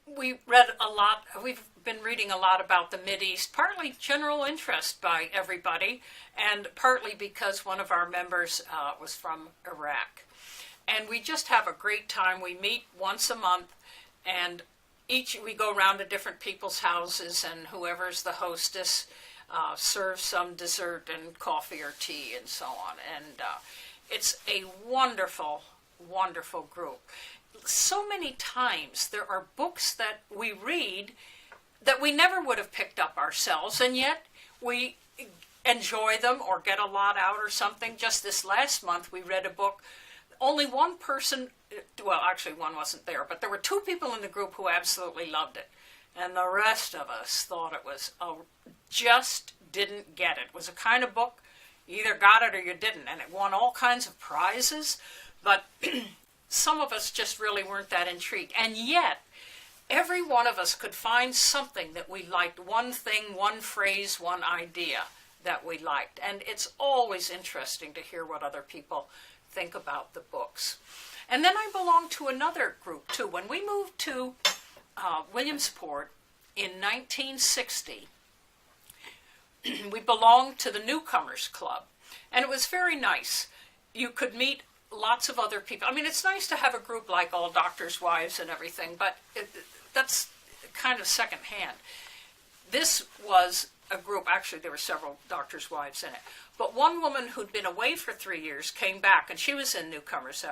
we read a lot, we've been reading a lot about the Mideast, partly general interest by everybody, and partly because one of our members was from Iraq. And we just have a great time. We meet once a month, and we go around to different people's houses, and whoever's the hostess serves some dessert and coffee or tea and so on. And it's a wonderful, wonderful group. So many times there are books that we read that we never would have picked up ourselves, and yet we enjoy them or get a lot out or something. Just this last month we read a book. Only one person, well, actually one wasn't there, but there were two people in the group who absolutely loved it. And the rest of us thought it was, just didn't get it. It was a kind of book, you either got it or you didn't. And it won all kinds of prizes, but some of us just really weren't that intrigued. And yet, every one of us could find something that we liked, one thing, one phrase, one idea that we liked. And it's always interesting to hear what other people think about the books. And then I belong to another group too. When we moved to Williamsport in 1960, we belonged to the Newcomers Club, and it was very nice. You could meet lots of other people. I mean, it's nice to have a group like all doctors' wives and everything, but that's kind of secondhand. This was a group, actually there were several doctors' wives in it, but one woman who'd been away for 3 years came back, and she was in Newcomers.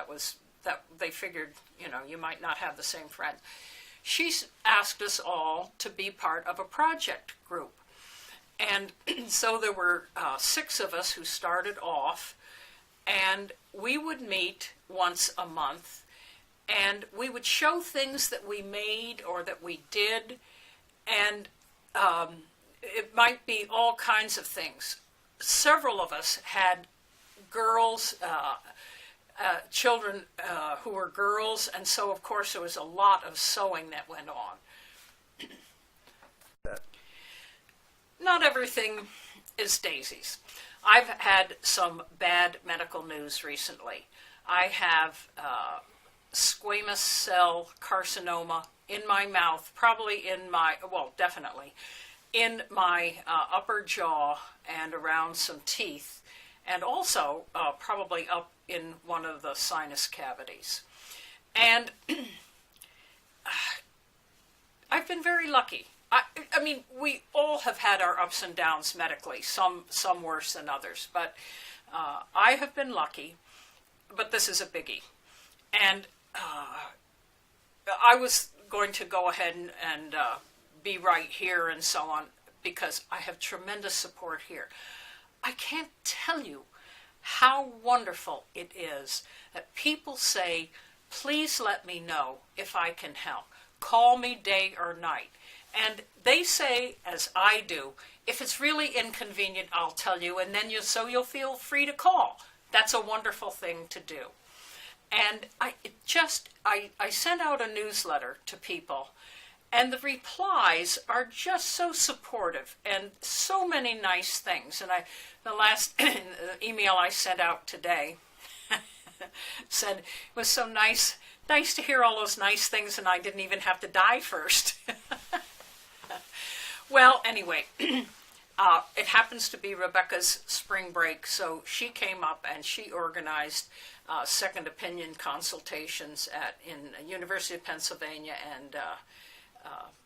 That they figured, you might not have the same friends. She asked us all to be part of a project group. And so there were 6 of us who started off, and we would meet once a month, and we would show things that we made or that we did, and it might be all kinds of things. Several of us had girls, children who were girls, and so of course there was a lot of sewing that went on. Not everything is daisies. I've had some bad medical news recently. I have squamous cell carcinoma in my mouth, definitely in my upper jaw and around some teeth, and also probably up in one of the sinus cavities. And I've been very lucky. I mean, we all have had our ups and downs medically, some worse than others, but I have been lucky, but this is a biggie. And I was going to go ahead and be right here and so on, because I have tremendous support here. I can't tell you how wonderful it is that people say, please let me know if I can help. Call me day or night. And they say, as I do, if it's really inconvenient, I'll tell you, and then you'll feel free to call. That's a wonderful thing to do. And I sent out a newsletter to people, and the replies are just so supportive and so many nice things. And the last email I sent out today said it was so nice to hear all those nice things, and I didn't even have to die first. Well, anyway, it happens to be Rebecca's spring break, so she came up and she organized second opinion consultations in University of Pennsylvania and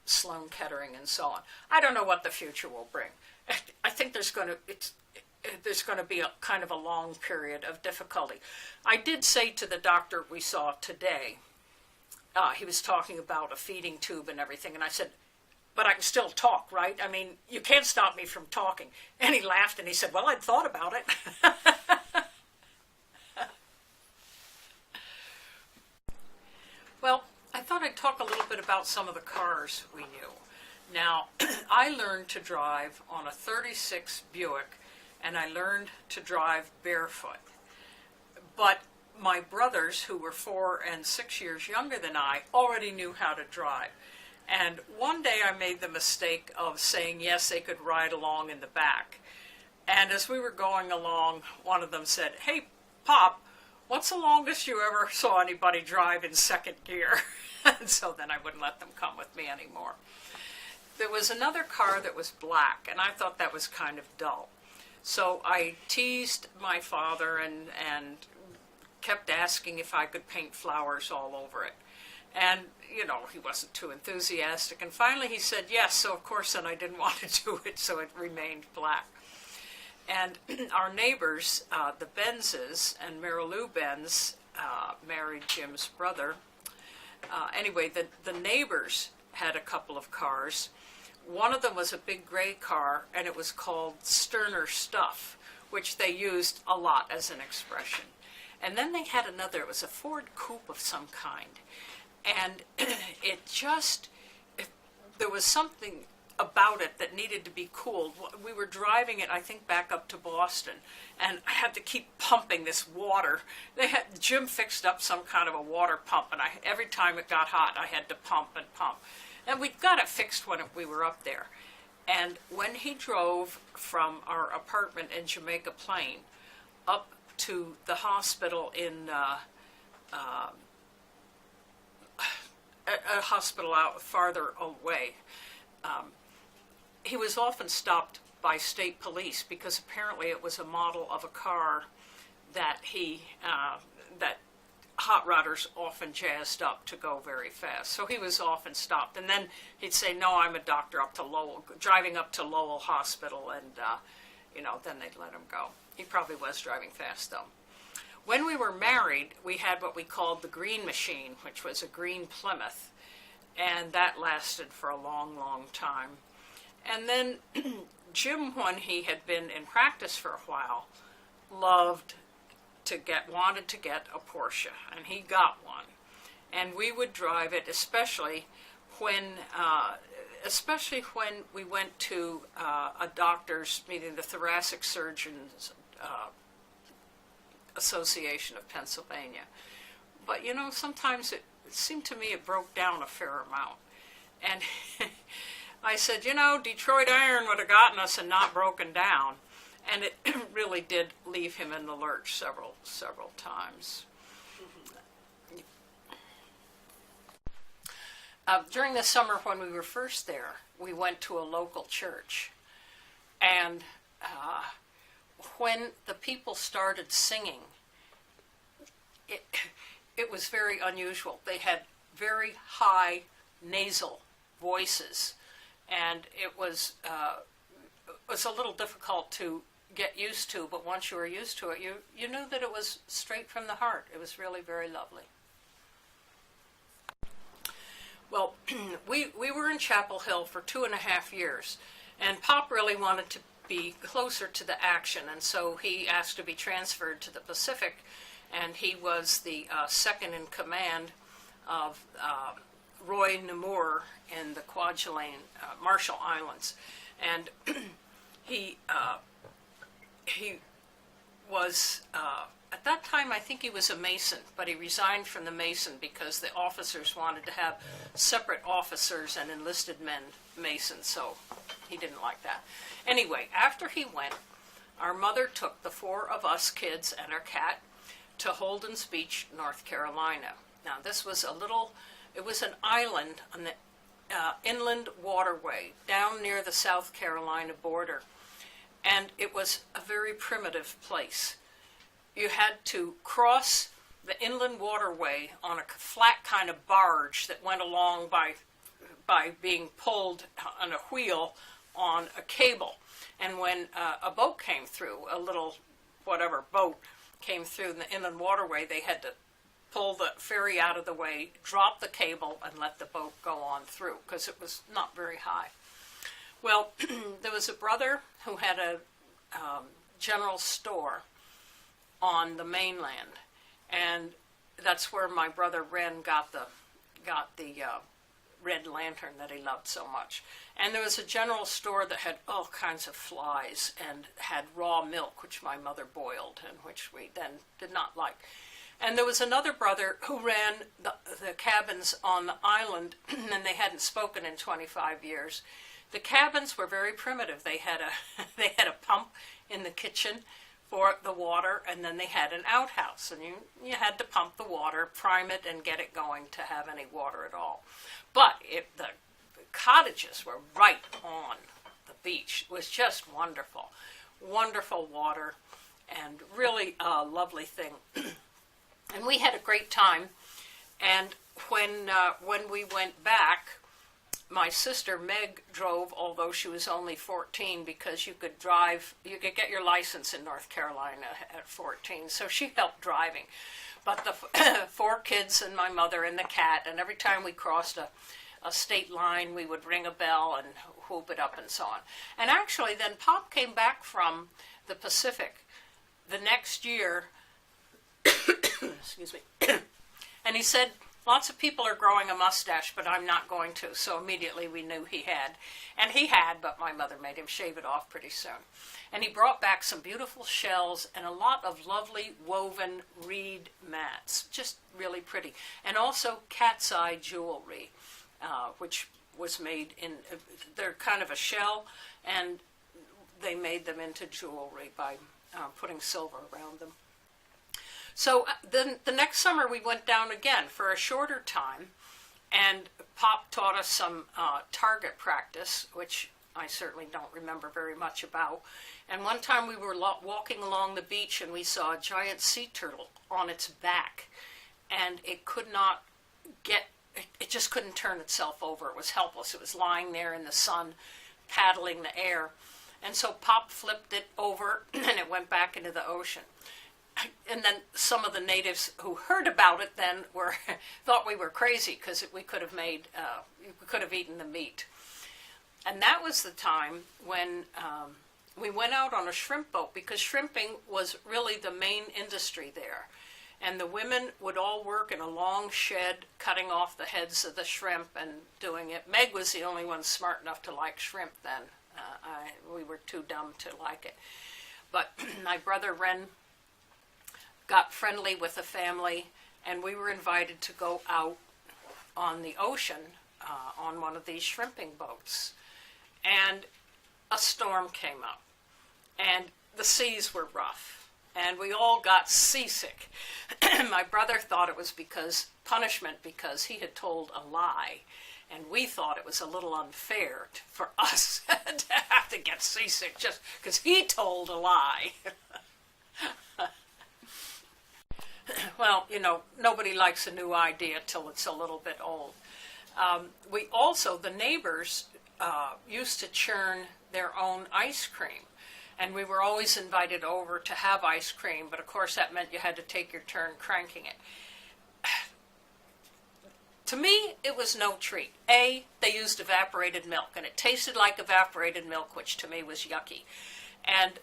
Sloan Kettering and so on. I don't know what the future will bring. I think there's going to be a kind of a long period of difficulty. I did say to the doctor we saw today, he was talking about a feeding tube and everything, and I said, but I can still talk, right? I mean, you can't stop me from talking. And he laughed and he said, well, I'd thought about it. Well, I thought I'd talk a little bit about some of the cars we knew. Now, I learned to drive on a 36 Buick, and I learned to drive barefoot. But my brothers, who were 4 and 6 years younger than I, already knew how to drive. And one day I made the mistake of saying yes, they could ride along in the back. And as we were going along, one of them said, hey, Pop, what's the longest you ever saw anybody drive in second gear? And so then I wouldn't let them come with me anymore. There was another car that was black, and I thought that was kind of dull. So I teased my father and kept asking if I could paint flowers all over it. And, you know, he wasn't too enthusiastic. And finally he said yes, so of course then I didn't want to do it, so it remained black. And our neighbors, the Benzs, and Marilou Benz married Jim's brother. Anyway, the neighbors had a couple of cars. One of them was a big gray car, and it was called Sterner Stuff, which they used a lot as an expression. And then they had another, it was a Ford Coupe of some kind. And there was something about it that needed to be cooled. We were driving it, I think, back up to Boston, and I had to keep pumping this water. Jim fixed up some kind of a water pump, and every time it got hot, I had to pump and pump. And we got it fixed when we were up there. And when he drove from our apartment in Jamaica Plain up to the hospital in a hospital out farther away, he was often stopped by state police because apparently it was a model of a car that that hot rodders often jazzed up to go very fast. So he was often stopped, and then he'd say, "No, I'm a doctor up to Lowell," driving up to Lowell Hospital, and then they'd let him go. He probably was driving fast though. When we were married, we had what we called the green machine, which was a green Plymouth, and that lasted for a long, long time. And then Jim, when he had been in practice for a while, wanted to get a Porche, and he got one. And we would drive it, especially when we went to a doctor's meeting, the Thoracic Surgeons Association of Pennsylvania. But sometimes it seemed to me it broke down a fair amount. And I said, Detroit Iron would have gotten us and not broken down. And it really did leave him in the lurch several times. During the summer when we were first there, we went to a local church. And when the people started singing, it was very unusual. They had very high nasal voices, and it was a little difficult to get used to, but once you were used to it, you knew that it was straight from the heart. It was really very lovely. Well, we were in Chapel Hill for 2.5 years, and Pop really wanted to be closer to the action, and so he asked to be transferred to the Pacific, and he was the second in command of Roy Namur in the Kwajalein Marshall Islands. And he was, at that time, I think he was a Mason, but he resigned from the Mason because the officers wanted to have separate officers and enlisted men Masons, so he didn't like that. Anyway, after he went, our mother took the 4 of us kids and our cat to Holden's Beach, North Carolina. Now, this was it was an island on the inland waterway down near the South Carolina border, and it was a very primitive place. You had to cross the inland waterway on a flat kind of barge that went along by being pulled on a wheel on a cable. And when a boat came through, a little whatever boat came through in the inland waterway, they had to pull the ferry out of the way, drop the cable, and let the boat go on through, because it was not very high. Well, there was a brother who had a general store on the mainland, and that's where my brother Ren got the red lantern that he loved so much. And there was a general store that had all kinds of flies and had raw milk, which my mother boiled, and which we then did not like. And there was another brother who ran the cabins on the island, and they hadn't spoken in 25 years. The cabins were very primitive. They had a pump in the kitchen for the water, and then they had an outhouse, and you had to pump the water, prime it, and get it going to have any water at all. But the cottages were right on the beach. It was just wonderful. Wonderful water, and really a lovely thing. And we had a great time. And when we went back, my sister Meg drove, although she was only 14, because you could get your license in North Carolina at 14, so she helped driving. But the 4 kids and my mother and the cat, and every time we crossed a state line, we would ring a bell and whoop it up and so on. And actually, then Pop came back from the Pacific the next year, excuse me, and he said, lots of people are growing a mustache, but I'm not going to. So immediately we knew he had. And he had, but my mother made him shave it off pretty soon. And he brought back some beautiful shells and a lot of lovely woven reed mats. Just really pretty. And also cat's eye jewelry, which was made in, they're kind of a shell, and they made them into jewelry by putting silver around them. So then the next summer we went down again for a shorter time, and Pop taught us some target practice, which I certainly don't remember very much about. And one time we were walking along the beach, and we saw a giant sea turtle on its back, and it could not it just couldn't turn itself over. It was helpless. It was lying there in the sun, paddling the air. And so Pop flipped it over, and it went back into the ocean. And then some of the natives who heard about it then thought we were crazy, because we could have eaten the meat. And that was the time when we went out on a shrimp boat, because shrimping was really the main industry there. And the women would all work in a long shed, cutting off the heads of the shrimp and doing it. Meg was the only one smart enough to like shrimp then. We were too dumb to like it. But my brother Ren got friendly with the family, and we were invited to go out on the ocean on one of these shrimping boats. And a storm came up, and the seas were rough, and we all got seasick. My brother thought it was punishment because he had told a lie, and we thought it was a little unfair for us to have to get seasick just because he told a lie. Well, nobody likes a new idea till it's a little bit old. The neighbors used to churn their own ice cream, and we were always invited over to have ice cream, but of course that meant you had to take your turn cranking it. To me, it was no treat. A, they used evaporated milk, and it tasted like evaporated milk, which to me was yucky. And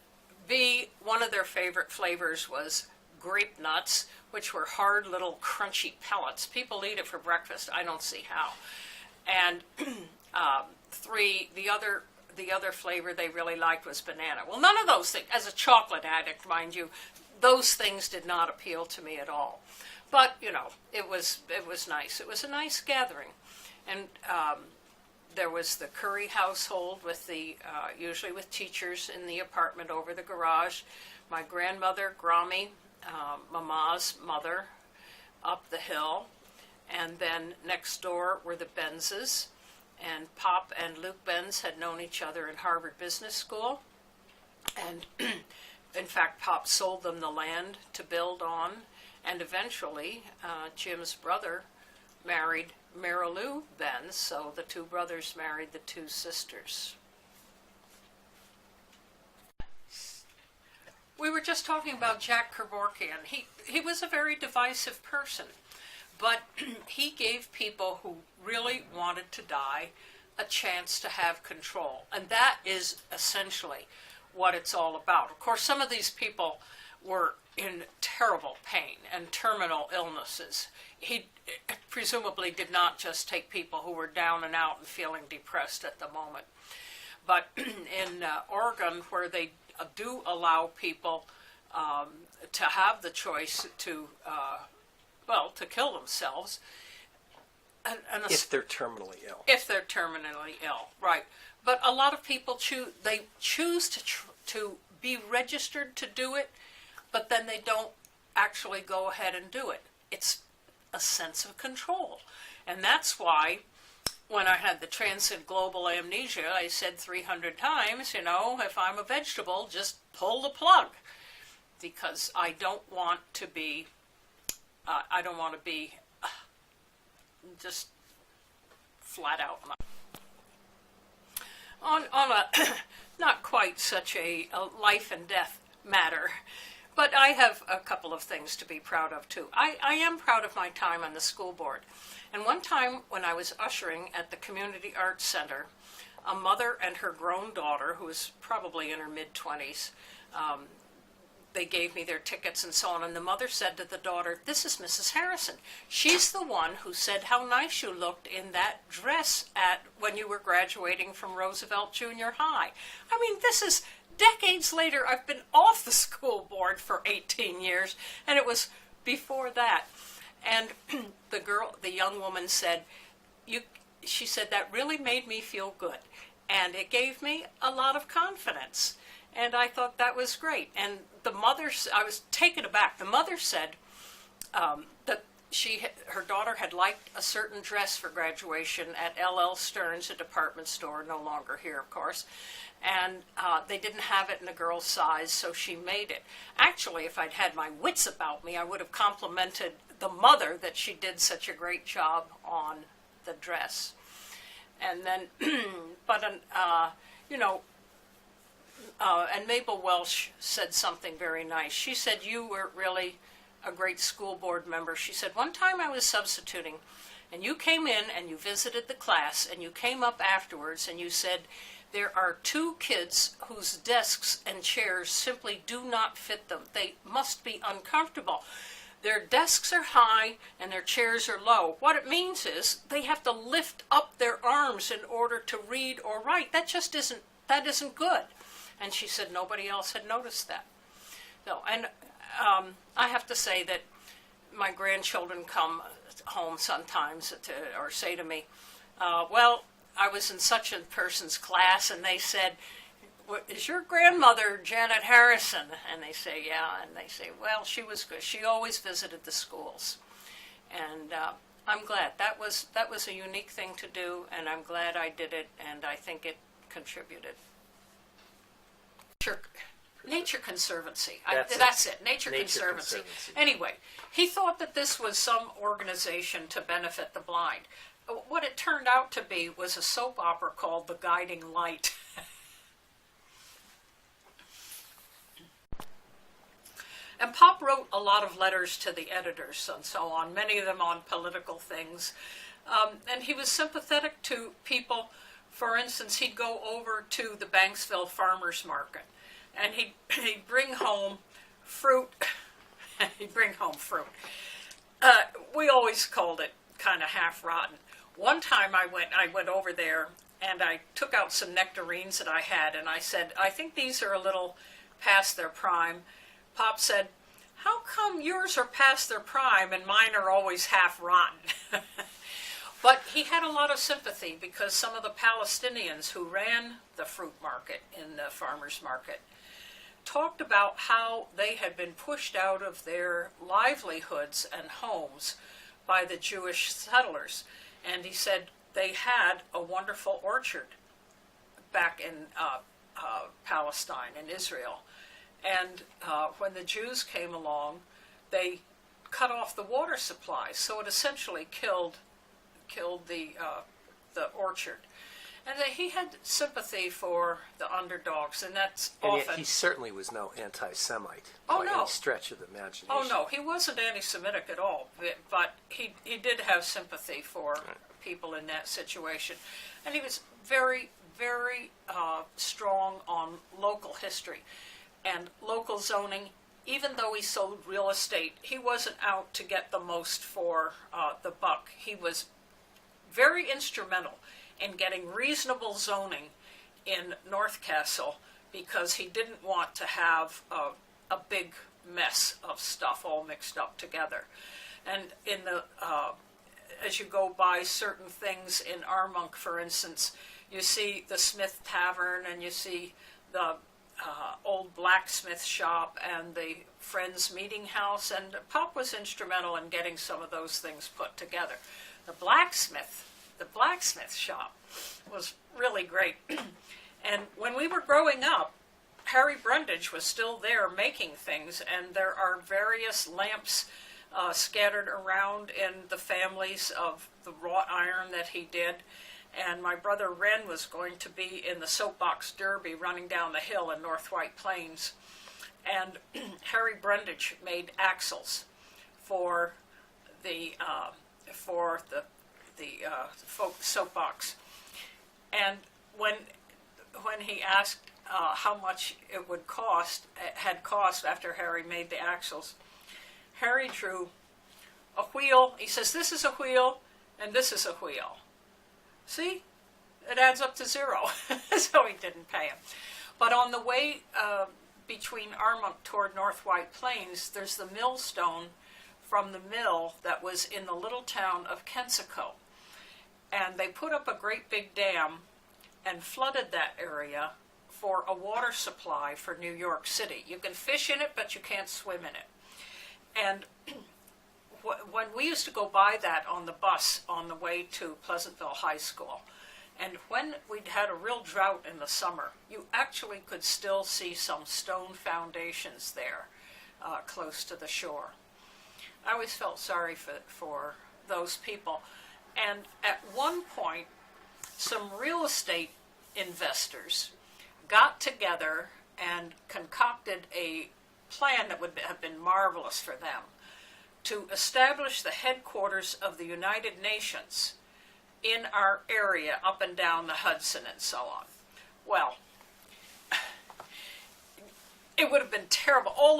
B, one of their favorite flavors was grape nuts, which were hard little crunchy pellets. People eat it for breakfast. I don't see how. And 3, the other flavor they really liked was banana. Well, none of those things, as a chocolate addict, mind you, those things did not appeal to me at all. But it was nice. It was a nice gathering, and there was the Curry household with usually with teachers in the apartment over the garage. My grandmother, Grommy, Mama's mother, up the hill, and then next door were the Benzs, and Pop and Luke Benz had known each other in Harvard Business School, and in fact Pop sold them the land to build on, and eventually Jim's brother married Marilou Benz, so the 2 brothers married the 2 sisters. We were just talking about Jack Kavorkian. He was a very divisive person, but he gave people who really wanted to die a chance to have control. And that is essentially what it's all about. Of course, some of these people were in terrible pain and terminal illnesses. He presumably did not just take people who were down and out and feeling depressed at the moment. But in Oregon, where they do allow people to have the choice to kill themselves. If they're terminally ill. If they're terminally ill, right. But a lot of people choose to be registered to do it, but then they don't actually go ahead and do it. It's a sense of control. And that's why when I had the transient global amnesia, I said 300 times, if I'm a vegetable, just pull the plug. Because I don't want to be just flat out. On a not quite such a life and death matter, but I have a couple of things to be proud of too. I am proud of my time on the school board. And one time when I was ushering at the Community Arts Center, a mother and her grown daughter, who was probably in her mid-20s, they gave me their tickets and so on, and the mother said to the daughter, "This is Mrs. Harrison. She's the one who said how nice you looked in that dress when you were graduating from Roosevelt Junior High." I mean, this is decades later. I've been off the school board for 18 years, and it was before that. And the young woman said, she said, "That really made me feel good, and it gave me a lot of confidence." And I thought that was great. And the mother, I was taken aback. The mother said that her daughter had liked a certain dress for graduation at L.L. Stearns, a department store, no longer here, of course. And they didn't have it in a girl's size, so she made it. Actually, if I'd had my wits about me, I would have complimented the mother that she did such a great job on the dress. And then, and Mabel Welsh said something very nice. She said, "You were really a great school board member." She said, "One time I was substituting, and you came in and you visited the class, and you came up afterwards and you said, 'There are 2 kids whose desks and chairs simply do not fit them. They must be uncomfortable. Their desks are high and their chairs are low. What it means is they have to lift up their arms in order to read or write. That isn't good.'" And she said nobody else had noticed that. So, and I have to say that my grandchildren come home sometimes or say to me, "Well, I was in such a person's class, and they said, 'Is your grandmother Janet Harrison?' And they say, 'Yeah.' And they say, 'Well, she was good. She always visited the schools.'" And I'm glad. That was a unique thing to do, and I'm glad I did it, and I think it contributed. Nature Conservancy. That's it. Nature Conservancy. Anyway, he thought that this was some organization to benefit the blind. What it turned out to be was a soap opera called The Guiding Light. And Pop wrote a lot of letters to the editors and so on, many of them on political things. And he was sympathetic to people. For instance, he'd go over to the Banksville Farmers Market, and he'd bring home fruit. He'd bring home fruit. We always called it kind of half rotten. One time I went over there, and I took out some nectarines that I had, and I said, "I think these are a little past their prime." Pop said, "How come yours are past their prime and mine are always half rotten?" But he had a lot of sympathy because some of the Palestinians who ran the fruit market in the farmers market talked about how they had been pushed out of their livelihoods and homes by the Jewish settlers. And he said they had a wonderful orchard back in Palestine, in Israel. And when the Jews came along, they cut off the water supply, so it essentially killed the orchard. And he had sympathy for the underdogs, and that's and often... yet he certainly was no anti-Semite by any stretch of the imagination. Oh, no, he wasn't anti-Semitic at all, but he did have sympathy for people in that situation. And he was very, very strong on local history and local zoning. Even though he sold real estate, he wasn't out to get the most for the buck. He was very instrumental in getting reasonable zoning in North Castle because he didn't want to have a big mess of stuff all mixed up together. And in the as you go by certain things in Armonk, for instance, you see the Smith Tavern and you see the old blacksmith shop and the Friends Meeting House, and Pop was instrumental in getting some of those things put together. The blacksmith shop was really great. And when we were growing up, Harry Brundage was still there making things, and there are various lamps scattered around in the families of the wrought iron that he did. And my brother Ren was going to be in the soapbox derby running down the hill in North White Plains. And Harry Brundage made axles for the soapbox. And when he asked how much it would had cost after Harry made the axles, Harry drew a wheel. He says, "This is a wheel, and this is a wheel. See, it adds up to 0." So he didn't pay him. But on the way between Armonk toward North White Plains, there's the millstone from the mill that was in the little town of Kensico. And they put up a great big dam and flooded that area for a water supply for New York City. You can fish in it, but you can't swim in it. And when we used to go by that on the bus on the way to Pleasantville High School, and when we'd had a real drought in the summer, you actually could still see some stone foundations there close to the shore. I always felt sorry for those people. And at one point, some real estate investors got together and concocted a plan that would have been marvelous for them to establish the headquarters of the United Nations in our area up and down the Hudson and so on. Well, it would have been terrible. All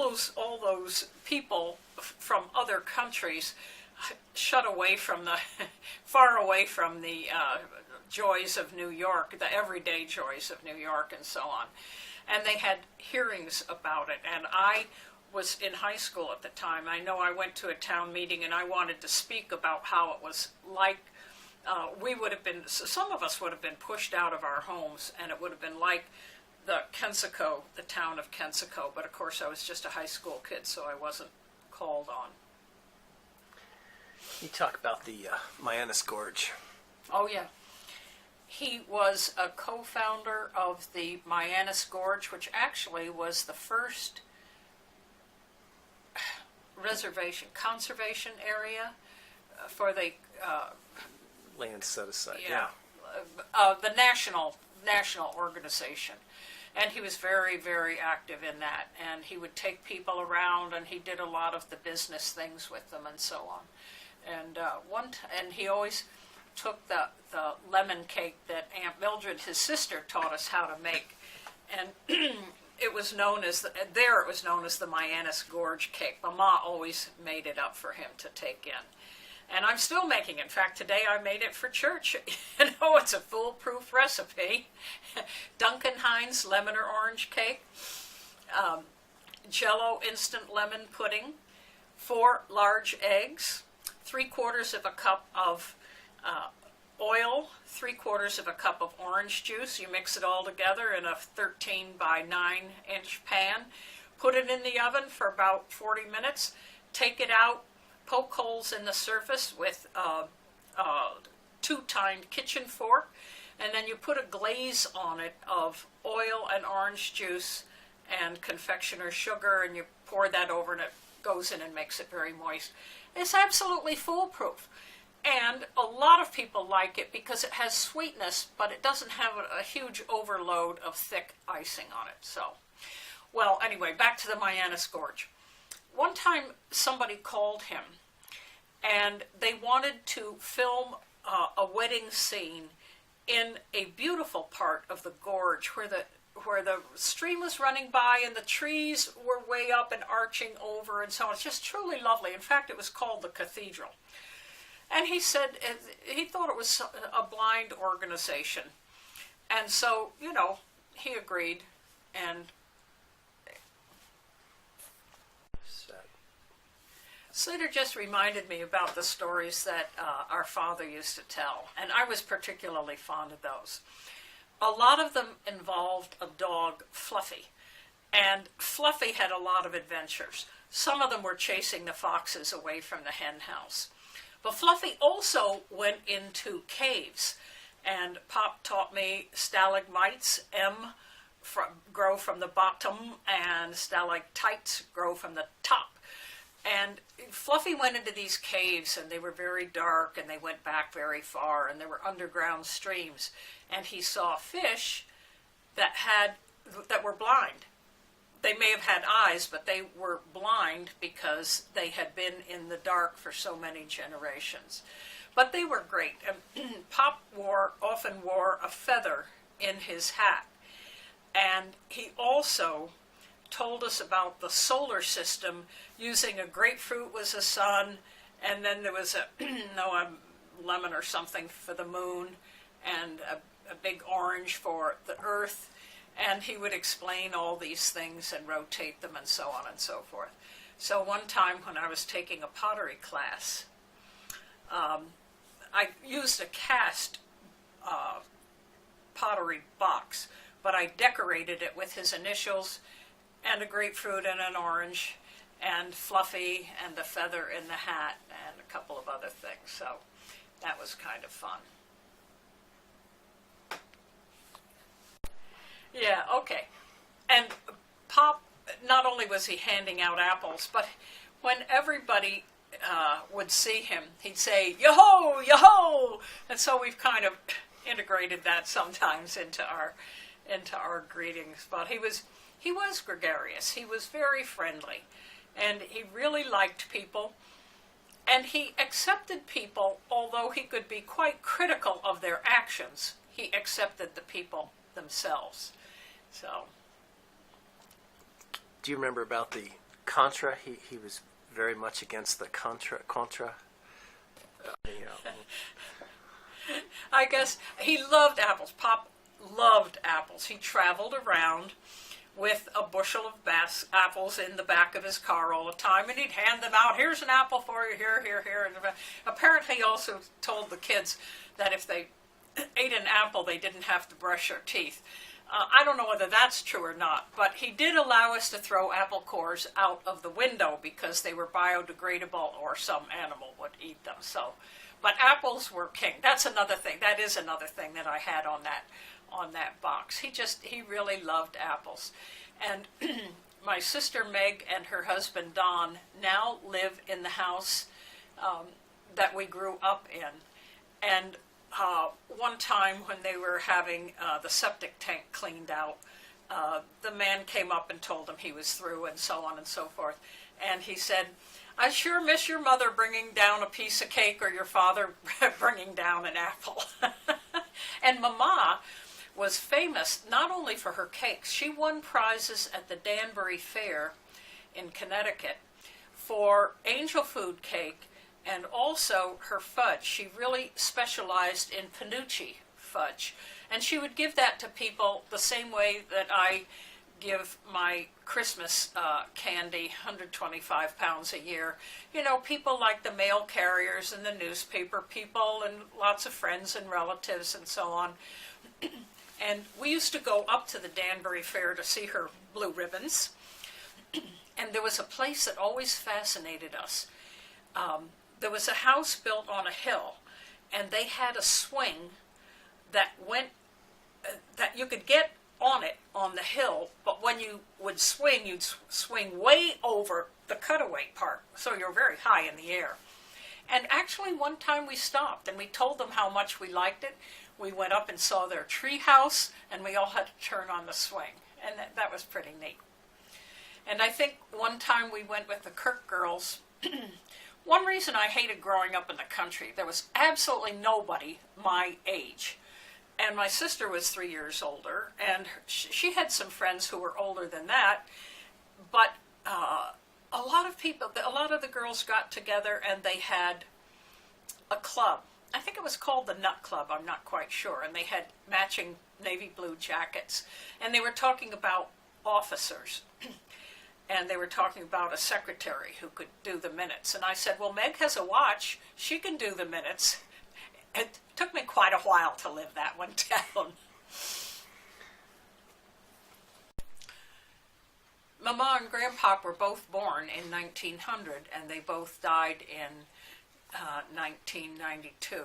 those people from other countries shut away from far away from the joys of New York, the everyday joys of New York and so on. And they had hearings about it, and I was in high school at the time. I know I went to a town meeting and I wanted to speak about how it was like we would have been, some of us would have been pushed out of our homes, and it would have been like the town of Kensico, but of course I was just a high school kid, so I wasn't called on. You talk about the Mianus Gorge. Oh, yeah. He was a co-founder of the Mianus Gorge, which actually was the first conservation area for the Land set aside. The national organization. And he was very, very active in that. And he would take people around, and he did a lot of the business things with them and so on. And and he always took the lemon cake that Aunt Mildred, his sister, taught us how to make, and it was known as the Mianus Gorge cake. Mama always made it up for him to take in, and I'm still making it. In fact, today I made it for church. It's a foolproof recipe. Duncan Hines lemon or orange cake, Jell-O instant lemon pudding, 4 large eggs, 3/4 of a cup of oil, 3/4 of a cup of orange juice. You mix it all together in a 13 by 9 inch pan. Put it in the oven for about 40 minutes. Take it out, poke holes in the surface with a 2-tined kitchen fork, and then you put a glaze on it of oil and orange juice and confectioner's sugar, and you pour that over, and it goes in and makes it very moist. It's absolutely foolproof. And a lot of people like it because it has sweetness, but it doesn't have a huge overload of thick icing on it. So, well, anyway, back to the Mianus Gorge. One time somebody called him, and they wanted to film a wedding scene in a beautiful part of the gorge where the stream was running by and the trees were way up and arching over and so on. It's just truly lovely. In fact, it was called the Cathedral. And he said he thought it was a blind organization. And so, he agreed. And Slater just reminded me about the stories that our father used to tell. And I was particularly fond of those. A lot of them involved a dog, Fluffy. And Fluffy had a lot of adventures. Some of them were chasing the foxes away from the hen house. But Fluffy also went into caves. And Pop taught me stalagmites, grow from the bottom, and stalactites grow from the top. And Fluffy went into these caves, and they were very dark, and they went back very far, and there were underground streams. And he saw fish that were blind. They may have had eyes, but they were blind because they had been in the dark for so many generations. But they were great. And Pop often wore a feather in his hat. And he also told us about the solar system using a grapefruit was a sun, and then there was a lemon or something for the moon, and a big orange for the earth. And he would explain all these things and rotate them and so on and so forth. So one time when I was taking a pottery class, I used a cast pottery box, but I decorated it with his initials and a grapefruit and an orange and Fluffy and a feather in the hat and a couple of other things. So that was kind of fun. Yeah, okay. And Pop, not only was he handing out apples, but when everybody would see him, he'd say, "Yaho, yaho!" And so we've kind of integrated that sometimes into our greetings. But he was gregarious. He was very friendly, and he really liked people. And he accepted people, although he could be quite critical of their actions. He accepted the people themselves. So, Do you remember about the Contra? He was very much against the Contra. I guess he loved apples. Pop loved apples. He traveled around with a bushel of apples in the back of his car all the time, and he'd hand them out. "Here's an apple for you, here. And apparently he also told the kids that if they ate an apple, they didn't have to brush their teeth. I don't know whether that's true or not, but he did allow us to throw apple cores out of the window because they were biodegradable or some animal would eat them. So, but apples were king. That's another thing. That is another thing that I had on that box. He really loved apples. And my sister Meg and her husband Don now live in the house that we grew up in. And one time when they were having the septic tank cleaned out, the man came up and told them he was through and so on and so forth. And he said, "I sure miss your mother bringing down a piece of cake or your father bringing down an apple." And Mama was famous not only for her cakes. She won prizes at the Danbury Fair in Connecticut for angel food cake and also her fudge. She really specialized in Panucci fudge. And she would give that to people the same way that I give my Christmas candy, 125 pounds a year. You know, people like the mail carriers and the newspaper people and lots of friends and relatives and so on. And we used to go up to the Danbury Fair to see her blue ribbons. And there was a place that always fascinated us. There was a house built on a hill, and they had a swing that went, that you could get on it on the hill, but when you would swing, you'd swing way over the cutaway part, so you're very high in the air. And actually one time we stopped, and we told them how much we liked it. We went up and saw their tree house, and we all had to turn on the swing, and that was pretty neat. And I think one time we went with the Kirk girls. One reason I hated growing up in the country, there was absolutely nobody my age. And my sister was 3 years older, and she had some friends who were older than that. But a lot of the girls got together and they had a club. I think it was called the Nut Club, I'm not quite sure. And they had matching navy blue jackets. And they were talking about officers. And they were talking about a secretary who could do the minutes. And I said, well, Meg has a watch. She can do the minutes. It took me quite a while to live that one down. Mama and Grandpop were both born in 1900, and they both died in 1992.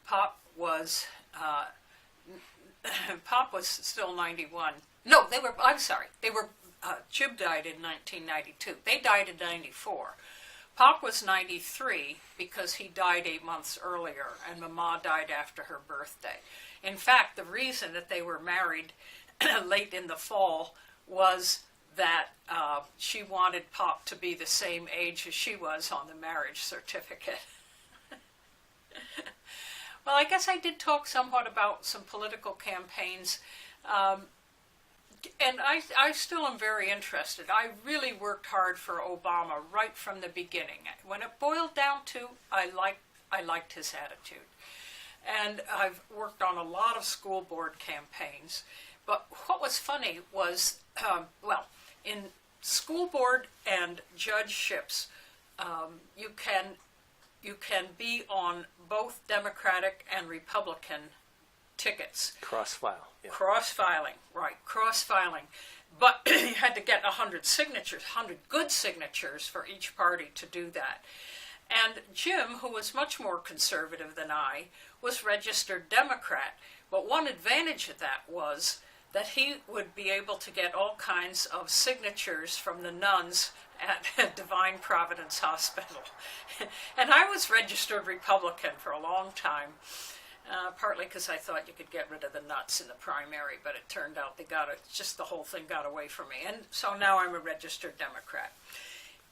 Pop was Pop was still 91. No, they were. I'm sorry. They were. Jib died in 1992. They died in 94. Pop was 93 because he died 8 months earlier, and Mama died after her birthday. In fact, the reason that they were married late in the fall was that she wanted Pop to be the same age as she was on the marriage certificate. Well, I guess I did talk somewhat about some political campaigns, and I still am very interested. I really worked hard for Obama right from the beginning. When it boiled down to, I liked his attitude. And I've worked on a lot of school board campaigns. But what was funny was, in school board and judgeships, you can be on both Democratic and Republican tickets. Cross-file. Yeah. Cross-filing, right, cross-filing. But you had to get 100 signatures, 100 good signatures for each party to do that. And Jim, who was much more conservative than I, was registered Democrat. But one advantage of that was that he would be able to get all kinds of signatures from the nuns at Divine Providence Hospital. And I was registered Republican for a long time, partly because I thought you could get rid of the nuts in the primary, but it turned out the whole thing got away from me. And so now I'm a registered Democrat.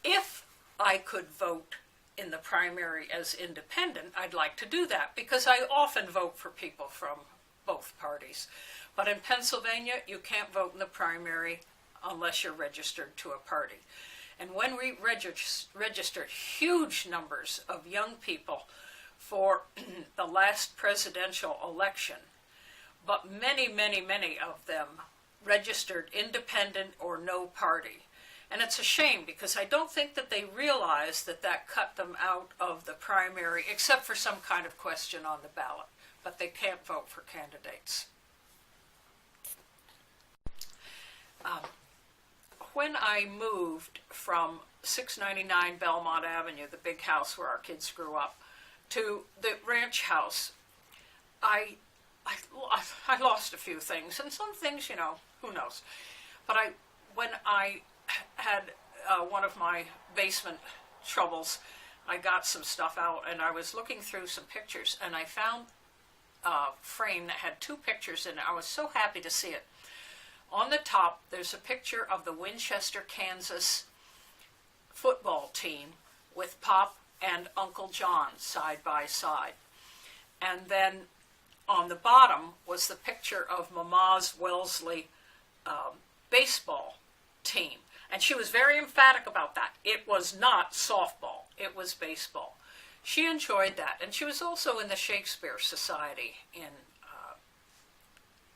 If I could vote in the primary as independent, I'd like to do that, because I often vote for people from both parties. But in Pennsylvania, you can't vote in the primary unless you're registered to a party. And when we registered huge numbers of young people for the last presidential election, but many, many, many of them registered independent or no party. And it's a shame, because I don't think that they realized that cut them out of the primary, except for some kind of question on the ballot. But they can't vote for candidates. When I moved from 699 Belmont Avenue, the big house where our kids grew up, to the ranch house, I lost a few things, and some things, who knows. But when I had one of my basement troubles, I got some stuff out, and I was looking through some pictures, and I found a frame that had 2 pictures in it. I was so happy to see it. On the top, there's a picture of the Winchester, Kansas football team with Pop and Uncle John side by side. And then on the bottom was the picture of Mama's Wellesley baseball team. And she was very emphatic about that. It was not softball. It was baseball. She enjoyed that. And she was also in the Shakespeare Society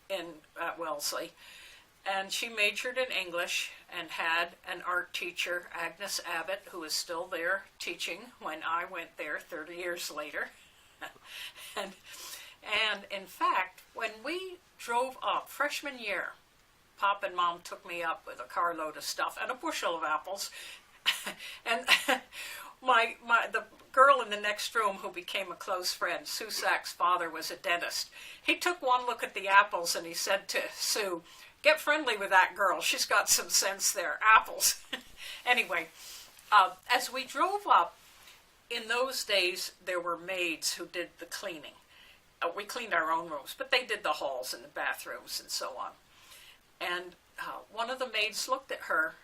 at Wellesley. And she majored in English and had an art teacher, Agnes Abbott, who is still there teaching when I went there 30 years later. and in fact, when we drove up freshman year, Pop and Mom took me up with a carload of stuff and a bushel of apples. And the girl in the next room who became a close friend, Sue Sack's father, was a dentist. He took one look at the apples and he said to Sue, "Get friendly with that girl. She's got some sense there. Apples." Anyway, as we drove up, in those days, there were maids who did the cleaning. We cleaned our own rooms, but they did the halls and the bathrooms and so on. And one of the maids looked at her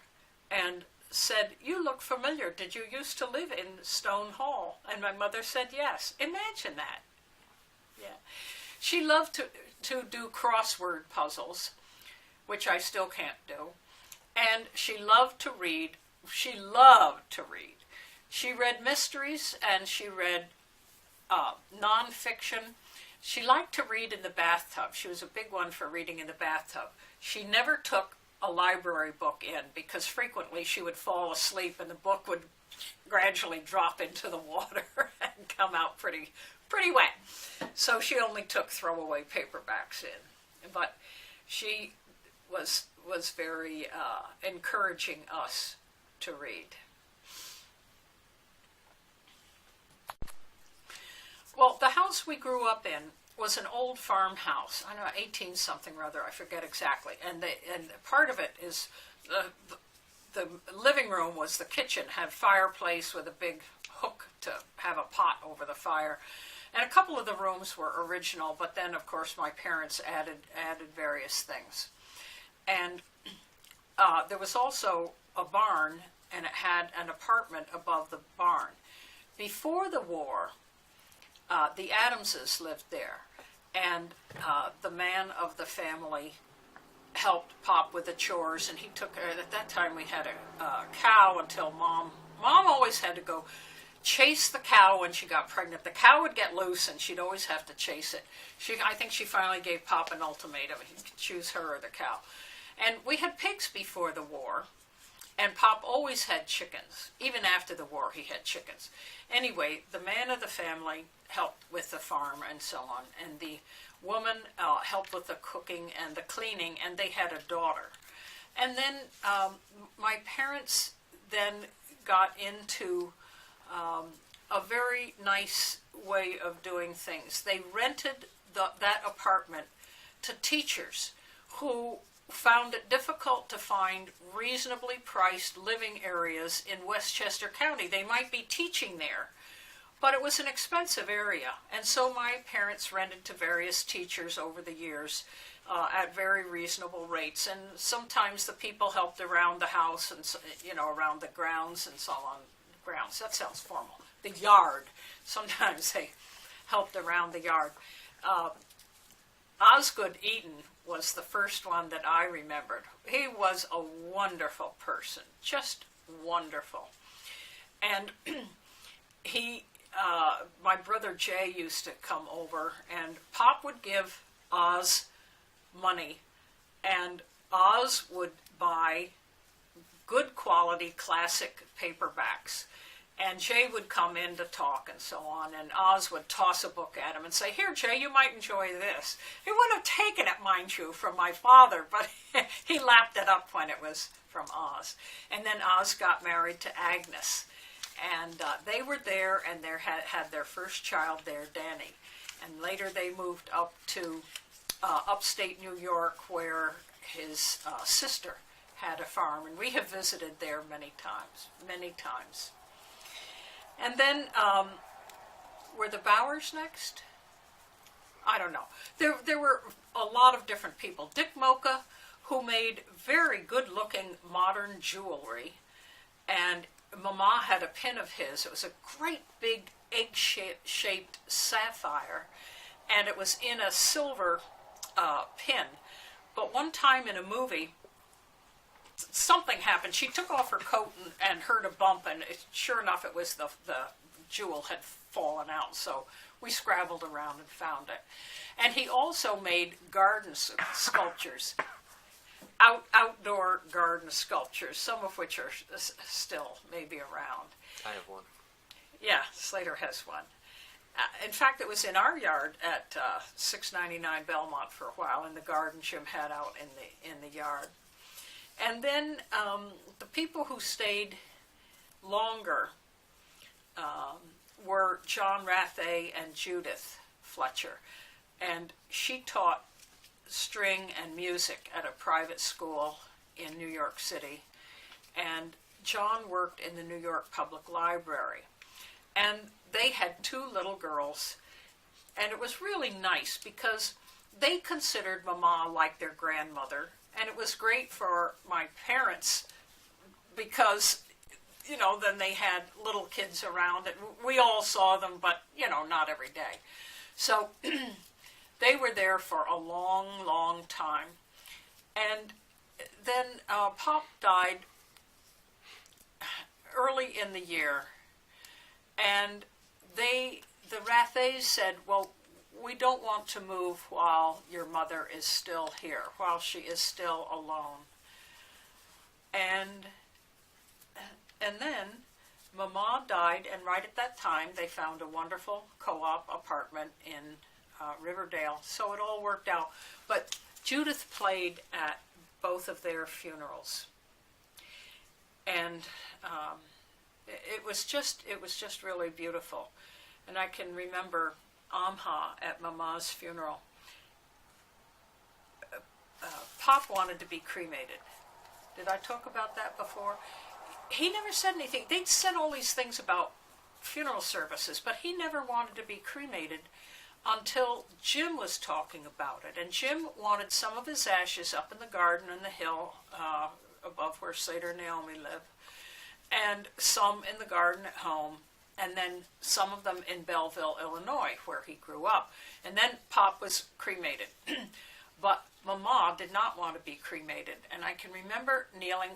and said, "You look familiar. Did you used to live in Stone Hall?" And my mother said, "Yes." Imagine that. Yeah. She loved to do crossword puzzles, which I still can't do. And she loved to read. She loved to read. She read mysteries and she read nonfiction. She liked to read in the bathtub. She was a big one for reading in the bathtub. She never took a library book in, because frequently she would fall asleep and the book would gradually drop into the water and come out pretty wet. So she only took throwaway paperbacks in. But she was very encouraging us to read. Well, the house we grew up in was an old farmhouse. I don't know, 18-something or other, I forget exactly. And part of it is the living room was the kitchen, had fireplace with a big hook to have a pot over the fire. And a couple of the rooms were original, but then, of course, my parents added various things. And there was also a barn, and it had an apartment above the barn. Before the war, the Adamses lived there, and the man of the family helped Pop with the chores, and he took, at that time we had a cow until Mom always had to go chase the cow when she got pregnant. The cow would get loose, and she'd always have to chase it. I think she finally gave Pop an ultimatum. He could choose her or the cow. And we had pigs before the war, and Pop always had chickens. Even after the war, he had chickens. Anyway, the man of the family helped with the farm and so on, and the woman helped with the cooking and the cleaning, and they had a daughter. And then my parents then got into a very nice way of doing things. They rented that apartment to teachers who found it difficult to find reasonably priced living areas in Westchester County. They might be teaching there, but it was an expensive area. And so my parents rented to various teachers over the years at very reasonable rates. And sometimes the people helped around the house and, around the grounds and so on. Grounds, that sounds formal. The yard. Sometimes they helped around the yard. Osgood Eaton was the first one that I remembered. He was a wonderful person, just wonderful. And my brother Jay used to come over, and Pop would give Oz money, and Oz would buy good quality classic paperbacks. And Jay would come in to talk and so on, and Oz would toss a book at him and say, "Here, Jay, you might enjoy this." He wouldn't have taken it, mind you, from my father, but he lapped it up when it was from Oz. And then Oz got married to Agnes, and they were there, and they had their first child there, Danny. And later they moved up to upstate New York, where his sister had a farm, and we have visited there many times. And then, were the Bowers next? I don't know. There were a lot of different people. Dick Mocha, who made very good-looking modern jewelry, and Mama had a pin of his. It was a great big egg-shaped sapphire, and it was in a silver pin. But one time in a movie, something happened. She took off her coat and heard a bump, and sure enough, it was the jewel had fallen out. So we scrabbled around and found it. And he also made garden sculptures, outdoor garden sculptures, some of which are still maybe around. I have one. Yeah, Slater has one. In fact, it was in our yard at 699 Belmont for a while, in the garden Jim had out in the yard. And then the people who stayed longer were John Rathe and Judith Fletcher. And she taught string and music at a private school in New York City. And John worked in the New York Public Library. And they had two little girls. And it was really nice because they considered Mama like their grandmother. And it was great for my parents because, then they had little kids around. And we all saw them, but, not every day. So they were there for a long, long time. And then Pop died early in the year. And the Rathes said, well, we don't want to move while your mother is still here, while she is still alone. And then Mama died, and right at that time they found a wonderful co-op apartment in Riverdale, so it all worked out. But Judith played at both of their funerals. And it was just really beautiful. And I can remember Amha at Mama's funeral. Pop wanted to be cremated. Did I talk about that before? He never said anything. They'd said all these things about funeral services, but he never wanted to be cremated until Jim was talking about it. And Jim wanted some of his ashes up in the garden on the hill above where Slater and Naomi live, and some in the garden at home, and then some of them in Belleville, Illinois, where he grew up. And then Pop was cremated. But Mama did not want to be cremated. And I can remember kneeling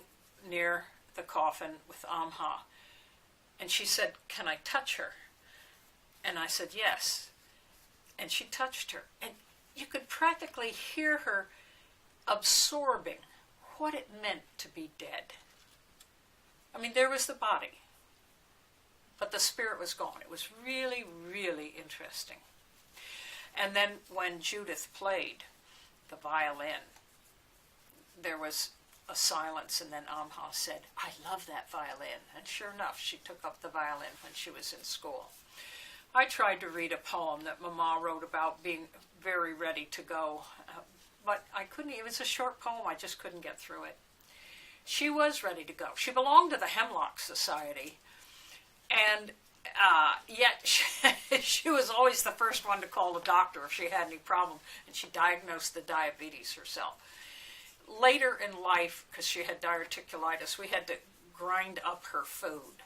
near the coffin with Amha. And she said, "Can I touch her?" And I said, "Yes." And she touched her. And you could practically hear her absorbing what it meant to be dead. I mean, there was the body, but the spirit was gone. It was really, really interesting. And then when Judith played the violin, there was a silence, and then Amha said, "I love that violin." And sure enough, she took up the violin when she was in school. I tried to read a poem that Mama wrote about being very ready to go, but I couldn't. It was a short poem. I just couldn't get through it. She was ready to go. She belonged to the Hemlock Society, and yet she was always the first one to call the doctor if she had any problem, and she diagnosed the diabetes herself. Later in life, because she had diverticulitis, we had to grind up her food.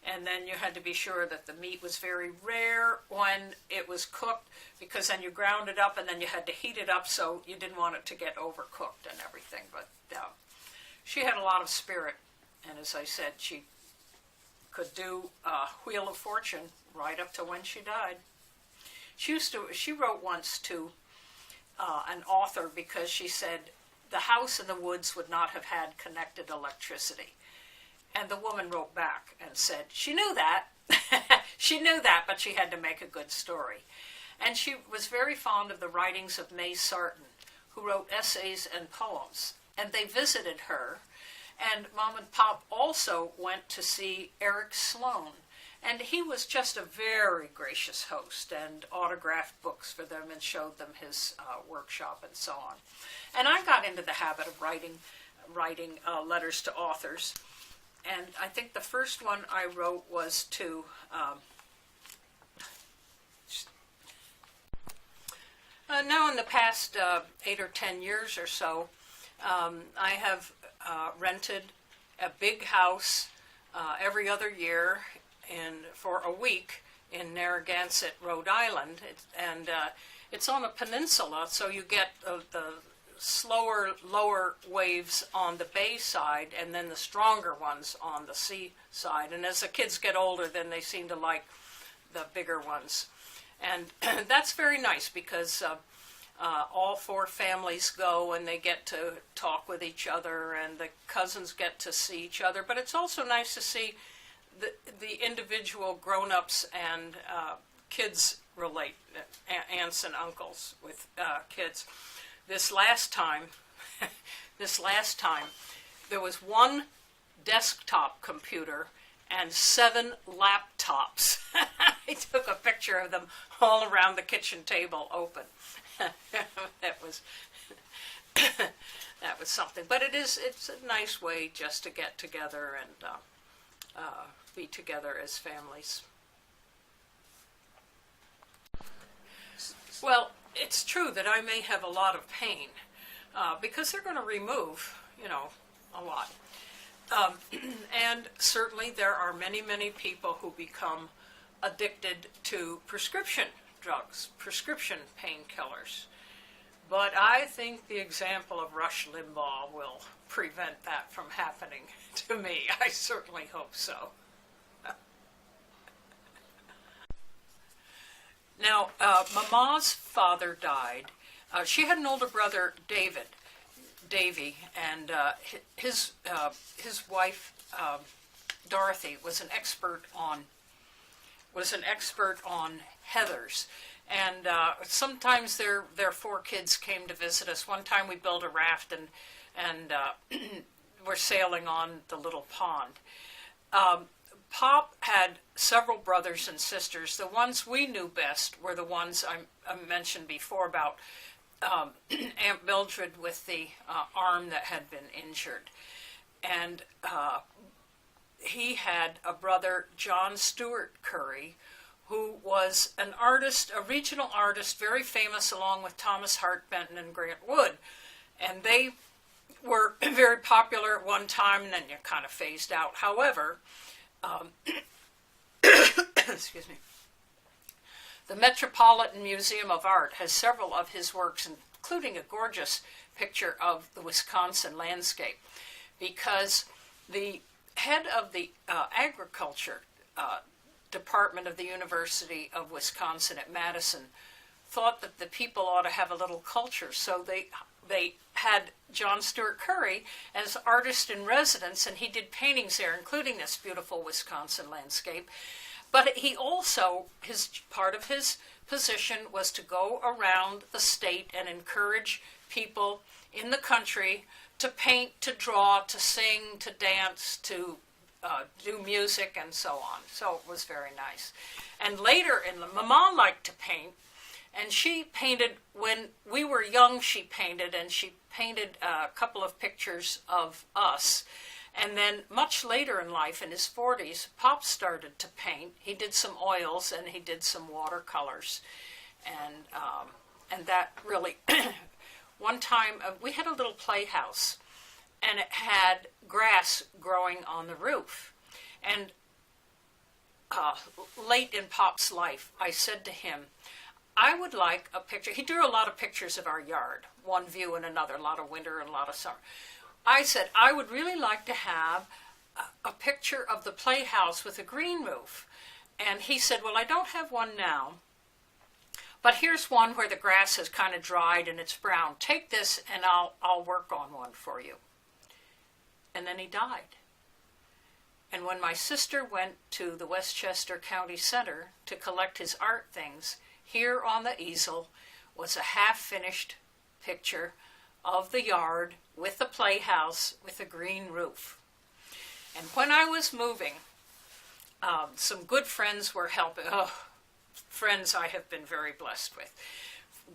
And then you had to be sure that the meat was very rare when it was cooked, because then you ground it up and then you had to heat it up so you didn't want it to get overcooked and everything. But she had a lot of spirit, and as I said, she could do Wheel of Fortune right up to when she died. She wrote once to an author because she said the house in the woods would not have had connected electricity. And the woman wrote back and said she knew that. She knew that, but she had to make a good story. And she was very fond of the writings of May Sarton, who wrote essays and poems. And they visited her. And Mom and Pop also went to see Eric Sloan. And he was just a very gracious host and autographed books for them and showed them his workshop and so on. And I got into the habit of writing letters to authors. And I think the first one I wrote was to now in the past 8 or 10 years or so, I have rented a big house every other year for a week in Narragansett, Rhode Island. It's on a peninsula, so you get the slower, lower waves on the bay side and then the stronger ones on the sea side. And as the kids get older, then they seem to like the bigger ones. And that's very nice because all 4 families go and they get to talk with each other and the cousins get to see each other. But it's also nice to see the individual grown-ups and kids relate, aunts and uncles with kids. This last time, there was 1 desktop computer and 7 laptops. I took a picture of them all around the kitchen table open. That was something. But it's a nice way just to get together and be together as families. Well, it's true that I may have a lot of pain because they're going to remove, a lot. And certainly there are many, many people who become addicted to prescription drugs, prescription painkillers. But I think the example of Rush Limbaugh will prevent that from happening to me. I certainly hope so. Now, Mama's father died. She had an older brother, Davy, and his wife, Dorothy, was an expert on heathers, And sometimes their 4 kids came to visit us. One time we built a raft and we're sailing on the little pond. Pop had several brothers and sisters. The ones we knew best were the ones I mentioned before about Aunt Mildred with the arm that had been injured. And he had a brother, John Stuart Curry, who was an artist, a regional artist, very famous along with Thomas Hart Benton and Grant Wood. And they were very popular at one time, and then you kind of phased out. However, excuse me, the Metropolitan Museum of Art has several of his works, including a gorgeous picture of the Wisconsin landscape, because the head of the agriculture department of the University of Wisconsin at Madison thought that the people ought to have a little culture, so they had John Stuart Curry as artist in residence, and he did paintings there, including this beautiful Wisconsin landscape. But he also, part of his position was to go around the state and encourage people in the country to paint, to draw, to sing, to dance, to do music, and so on. So it was very nice. And later, Mama liked to paint, and she painted, when we were young, she painted, and she painted a couple of pictures of us. And then much later in life, in his 40s, Pop started to paint. He did some oils, and he did some watercolors. And that really, one time, we had a little playhouse, and it had grass growing on the roof. And late in Pop's life, I said to him, I would like a picture. He drew a lot of pictures of our yard, one view and another, a lot of winter and a lot of summer. I said, I would really like to have a picture of the playhouse with a green roof. And he said, well, I don't have one now, but here's one where the grass has kind of dried and it's brown. Take this and I'll work on one for you. And then he died. And when my sister went to the Westchester County Center to collect his art things, here on the easel was a half-finished picture of the yard with the playhouse with a green roof. And when I was moving, some good friends were helping. Friends I have been very blessed with.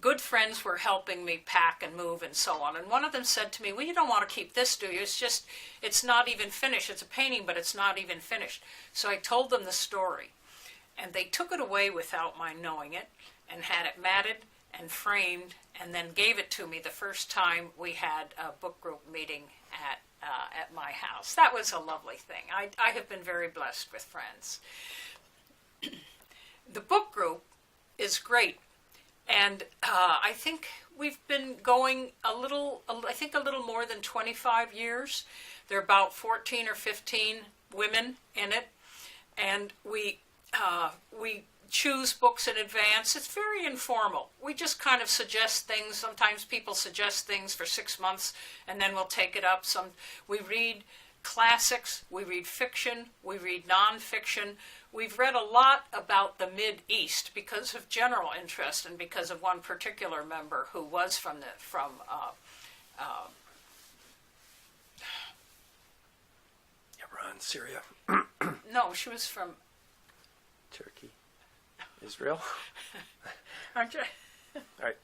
Good friends were helping me pack and move and so on. And one of them said to me, well, you don't want to keep this, do you? It's not even finished. It's a painting, but it's not even finished. So I told them the story. And they took it away without my knowing it and had it matted and framed and then gave it to me the first time we had a book group meeting at my house. That was a lovely thing. I have been very blessed with friends. The book group is great. And I think we've been going a little more than 25 years. There are about 14 or 15 women in it. And we choose books in advance. It's very informal. We just kind of suggest things. Sometimes people suggest things for 6 months, and then we'll take it up. We read classics, we read fiction, we read nonfiction. We've read a lot about the Mid-East because of general interest and because of one particular member who was from Iran, Syria, no, she was from Turkey, Israel. Aren't you? All right.